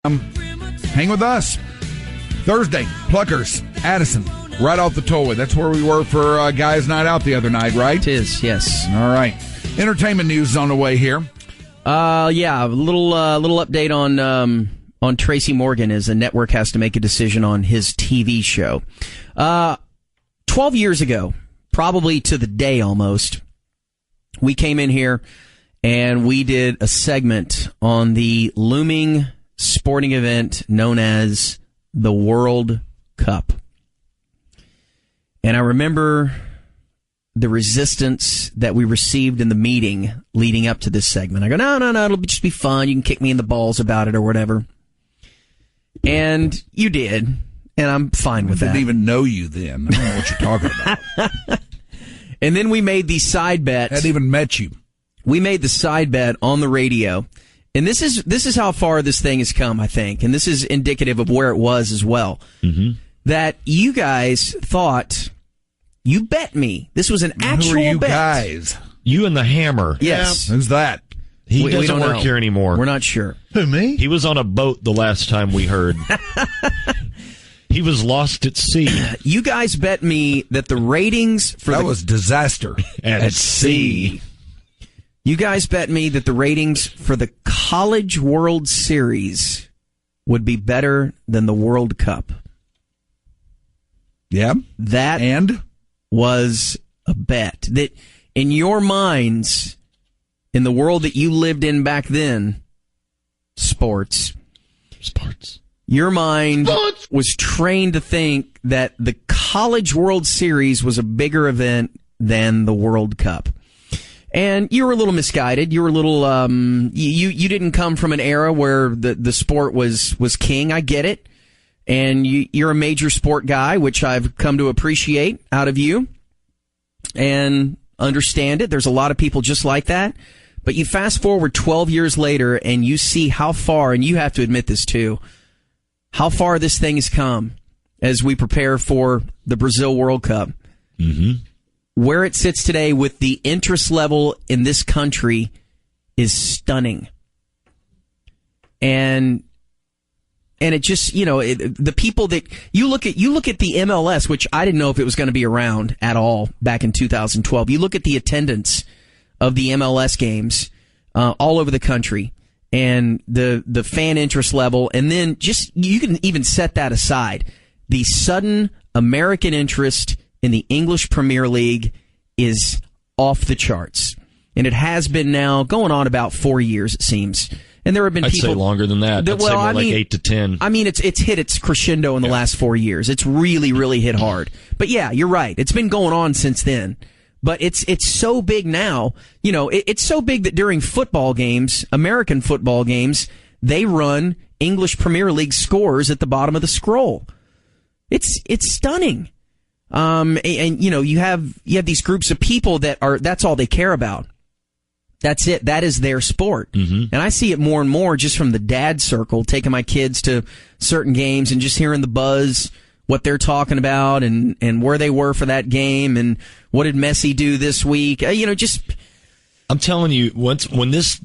Hang with us. Thursday, Pluckers, Addison, right off the tollway. That's where we were for Guys Night Out the other night, right? It is, yes. All right. Entertainment news is on the way here. Yeah, a little update on Tracy Morgan as the network has to make a decision on his TV show. 12 years ago, probably to the day almost, we came in here and we did a segment on the looming sporting event known as the World Cup. And I remember the resistance that we received in the meeting leading up to this segment. I go, no, it'll just be fun. You can kick me in the balls about it or whatever. And you did, and I'm fine with that. I didn't even know you then. I don't know what you're talking about. And then we made the side bet. I hadn't even met you. We made the side bet on the radio. And this is how far this thing has come, I think. And this is indicative of where it was as well. Mm-hmm. That you guys thought, you bet me. This was an actual bet. Who are you guys? You and the Hammer. Yes. Yeah. Who's that? He doesn't work here anymore. We're not sure. Who, me? He was on a boat the last time we heard. He was lost at sea. You guys bet me that the ratings for that was disaster at sea. You guys bet me that the ratings for the College World Series would be better than the World Cup. Yeah. That and was a bet that in your minds, in the world that you lived in back then, sports. Your mind was trained to think that the College World Series was a bigger event than the World Cup. And you were a little misguided. You were a little, you didn't come from an era where the sport was king. I get it. And you're a major sport guy, which I've come to appreciate out of you and understand it. There's a lot of people just like that. But you fast forward 12 years later and you see how far, and you have to admit this too, how far this thing has come as we prepare for the Brazil World Cup. Mm-hmm. Where it sits today with the interest level in this country is stunning. And it just, the people that you look at the MLS, which I didn't know if it was going to be around at all back in 2012. You look at the attendance of the MLS games all over the country and the fan interest level, and then just you can even set that aside. The sudden American interest in the English Premier League is off the charts, and it has been now going on about 4 years, it seems. And there have been people. I'd say longer than that. I'd say more like 8 to 10. I mean, it's hit its crescendo in the last 4 years. It's really, really hit hard. But yeah, you're right. It's been going on since then. But it's so big now. It's so big that during football games, American football games, they run English Premier League scores at the bottom of the scroll. It's stunning. And you have these groups of people that's all they care about. That's it. That is their sport. Mm-hmm. And I see it more and more just from the dad circle, taking my kids to certain games and just hearing the buzz, what they're talking about and where they were for that game and what did Messi do this week. I'm telling you, when this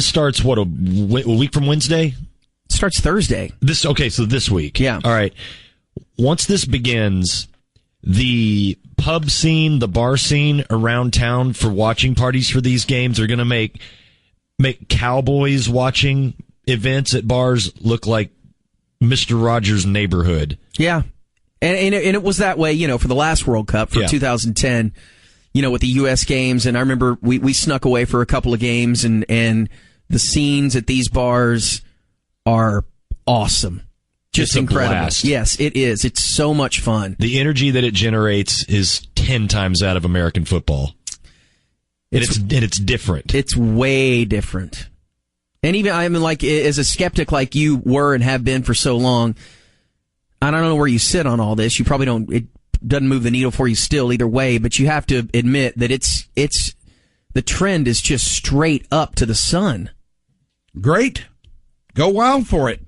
starts, what, a week from Wednesday? It starts Thursday. So this week. Yeah. All right. Once this begins, the pub scene, the bar scene around town for watching parties for these games are going to make Cowboys watching events at bars look like Mr. Rogers' Neighborhood. Yeah. And it was that way, for the last World Cup for 2010, with the U.S. games. And I remember we snuck away for a couple of games and the scenes at these bars are awesome. Just incredible. Blast. Yes, it is. It's so much fun. The energy that it generates is 10 times out of American football. It's different. It's way different. And even, as a skeptic like you were and have been for so long, I don't know where you sit on all this. You probably don't, it doesn't move the needle for you still either way, but you have to admit that the trend is just straight up to the sun. Great. Go wild for it.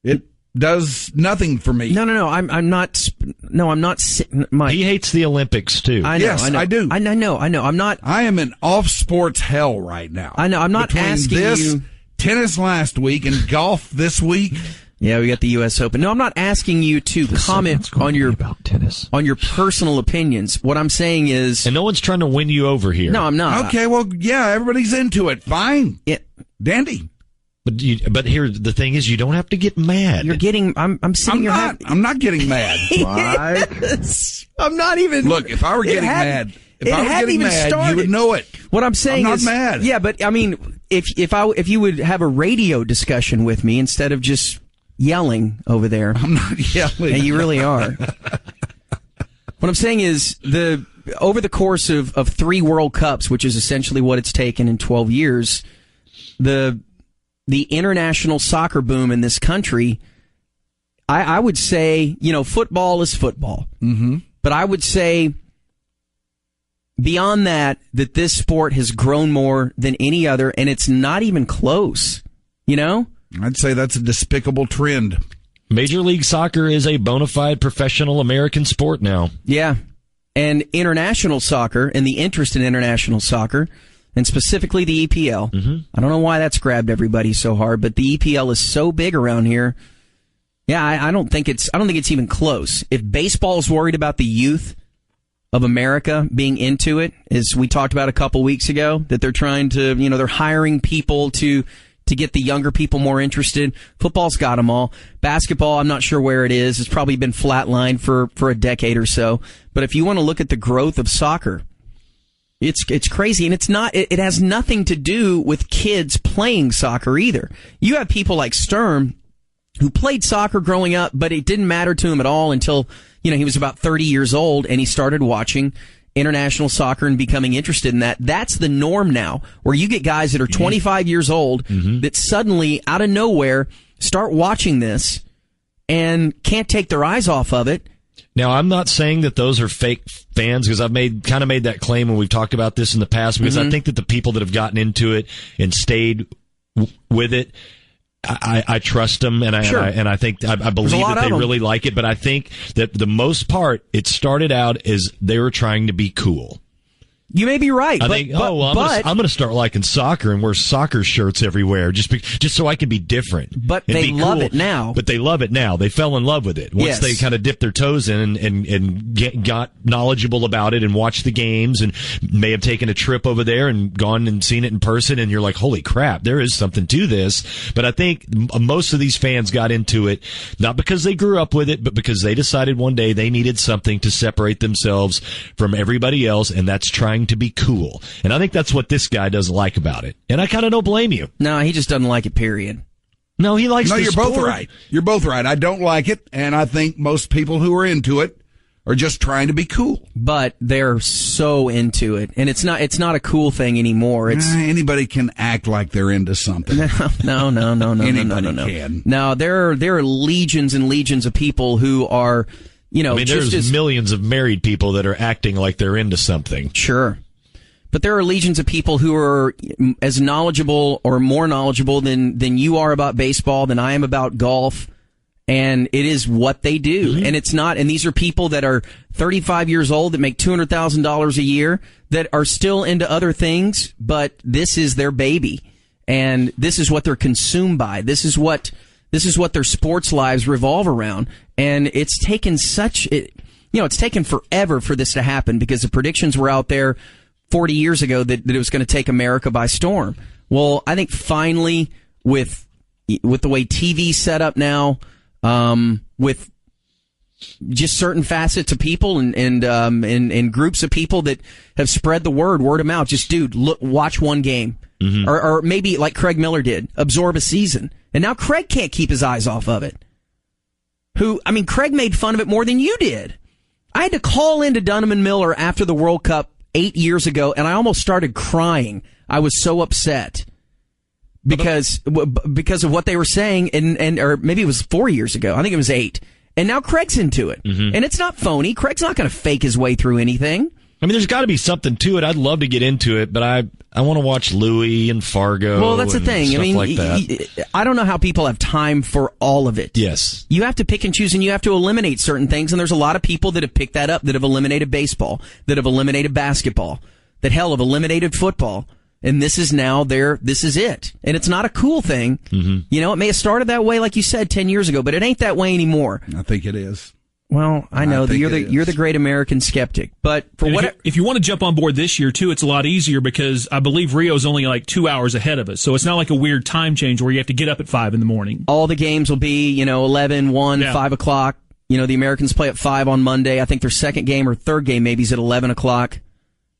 It does nothing for me. No. I'm not. No, I'm not. He hates the Olympics too. I know. Yes, I do. I know. I'm not. I am in off sports hell right now. I know. I'm not Between asking this you. tennis last week and golf this week. Yeah, we got the U.S. Open. No, I'm not asking you to comment on your personal opinions. What I'm saying is... And no one's trying to win you over here. No, I'm not. Okay, well, yeah, everybody's into it. Fine. Yeah. Dandy. But here, the thing is, you don't have to get mad. You're getting... I'm sitting here... I'm not getting mad. Right? Yes. I'm not even... Look, if I were getting mad... If I was getting mad, started. You would know it. What I'm saying is... I'm not mad. Yeah, but, I mean, if you would have a radio discussion with me instead of just... yelling over there. I'm not yelling. And you really are. What I'm saying is over the course of 3 World Cups, which is essentially what it's taken in 12 years, the international soccer boom in this country, I would say, football is football. Mm-hmm. But I would say beyond that this sport has grown more than any other, and it's not even close, I'd say that's a despicable trend. Major League Soccer is a bona fide professional American sport now. Yeah. And international soccer and the interest in international soccer, and specifically the EPL. Mm-hmm. I don't know why that's grabbed everybody so hard, but the EPL is so big around here. Yeah, I don't think it's even close. If baseball's worried about the youth of America being into it, as we talked about a couple weeks ago, that they're trying to, they're hiring people to get the younger people more interested. Football's got them all. Basketball, I'm not sure where it is. It's probably been flatlined for a decade or so. But if you want to look at the growth of soccer, it's crazy. And it has nothing to do with kids playing soccer either. You have people like Sturm who played soccer growing up, but it didn't matter to him at all until, he was about 30 years old and he started watching international soccer and becoming interested in that. That's the norm now, where you get guys that are 25 years old that suddenly, out of nowhere, start watching this and can't take their eyes off of it. Now, I'm not saying that those are fake fans, because I've made that claim when we've talked about this in the past, because I think that the people that have gotten into it and stayed with it, I trust them, and I think I believe that they really like it. But I think that the most part, it started out as they were trying to be cool. You may be right. I'm going to start liking soccer and wear soccer shirts everywhere just so I can be different. But they love it now. But they love it now. They fell in love with it once they kind of dipped their toes in and got knowledgeable about it and watched the games and may have taken a trip over there and gone and seen it in person. And you're like, holy crap, there is something to this. But I think most of these fans got into it not because they grew up with it, but because they decided one day they needed something to separate themselves from everybody else, and that's trying to be cool. And I think that's what this guy doesn't like about it. And I kind of don't blame you. No, he just doesn't like it, period. No, he likes the sport. Both right. You're both right. I don't like it, and I think most people who are into it are just trying to be cool. But they're so into it, and it's not a cool thing anymore. Anybody can act like they're into something. No. Anybody can. No, there are legions and legions of people who are, there's millions of married people that are acting like they're into something. Sure. But there are legions of people who are as knowledgeable or more knowledgeable than you are about baseball, than I am about golf. And it is what they do. Mm-hmm. And it's not, and these are people that are 35 years old that make $200,000 a year that are still into other things, but this is their baby. And this is what they're consumed by. This is what their sports lives revolve around. And it's taken it's taken forever for this to happen, because the predictions were out there 40 years ago that it was going to take America by storm. Well, I think finally with the way TV's set up now, with just certain facets of people and groups of people that have spread the word of mouth. Just, dude, watch one game. Mm-hmm. Or maybe like Craig Miller did, absorb a season. And now Craig can't keep his eyes off of it. Craig made fun of it more than you did. I had to call into Dunham & Miller after the World Cup 8 years ago, and I almost started crying. I was so upset. Because of what they were saying, or maybe it was 4 years ago. I think it was 8. And now Craig's into it. Mm-hmm. And it's not phony. Craig's not going to fake his way through anything. There's got to be something to it. I'd love to get into it, but I want to watch Louie and Fargo. Well, that's the thing. Like that. I don't know how people have time for all of it. Yes. You have to pick and choose, and you have to eliminate certain things. And there's a lot of people that have picked that up, that have eliminated baseball, that have eliminated basketball, that have eliminated football. and this is now this is it. And it's not a cool thing. Mm-hmm. You know, it may have started that way, like you said, 10 years ago, but it ain't that way anymore. I think it is. Well, I know that you're the great American skeptic, but if you want to jump on board this year too, it's a lot easier because I believe Rio's only like 2 hours ahead of us, so it's not like a weird time change where you have to get up at 5 a.m. All the games will be 11, 1, 5 o'clock. You know, the Americans play at 5 on Monday. I think their second game or third game maybe is at 11 o'clock.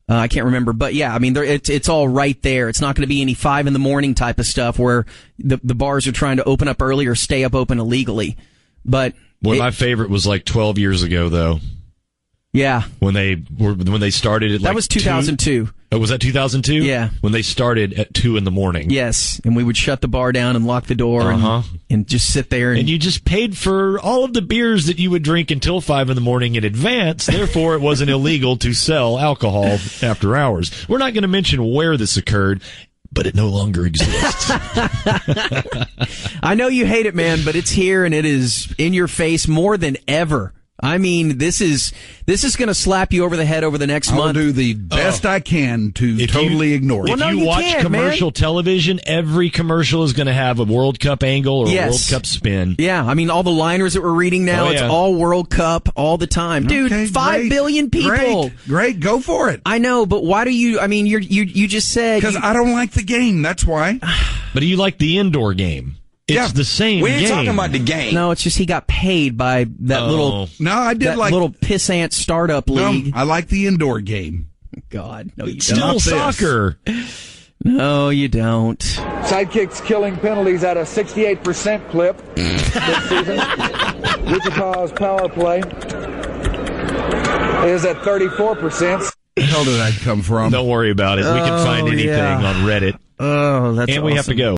I can't remember, but yeah, I mean, it's all right there. It's not going to be any 5 a.m. type of stuff where the bars are trying to open up early or stay up open illegally. But my favorite was like 12 years ago, though. Yeah, when they started at that was 2002. Oh, was that 2002? Yeah, when they started at 2 a.m. Yes, and we would shut the bar down and lock the door and just sit there. And you just paid for all of the beers that you would drink until 5 a.m. in advance. Therefore, it wasn't illegal to sell alcohol after hours. We're not going to mention where this occurred, but it no longer exists. I know you hate it, man, but it's here and it is in your face more than ever. I mean, this is going to slap you over the head over the next month. I'll do the best I can to totally ignore it. If you watch commercial television, every commercial is going to have a World Cup angle or a World Cup spin. Yeah, I mean, all the liners that we're reading now, it's all World Cup all the time. Dude, okay, 5 billion people. Great, go for it. I know, but why do you, I mean, you just said. Because I don't like the game, that's why. But do you like the indoor game? It's the same game. We ain't talking about the game. No, it's just he got paid by that little. No, I did little pissant startup league. No, I like the indoor game. God, no, you don't. Still soccer. No, you don't. Sidekicks killing penalties at a 68% clip this season. Wichita's power play is at 34%. Where the hell did that come from? Don't worry about it. We can find anything on Reddit. Oh, that's and we have to go.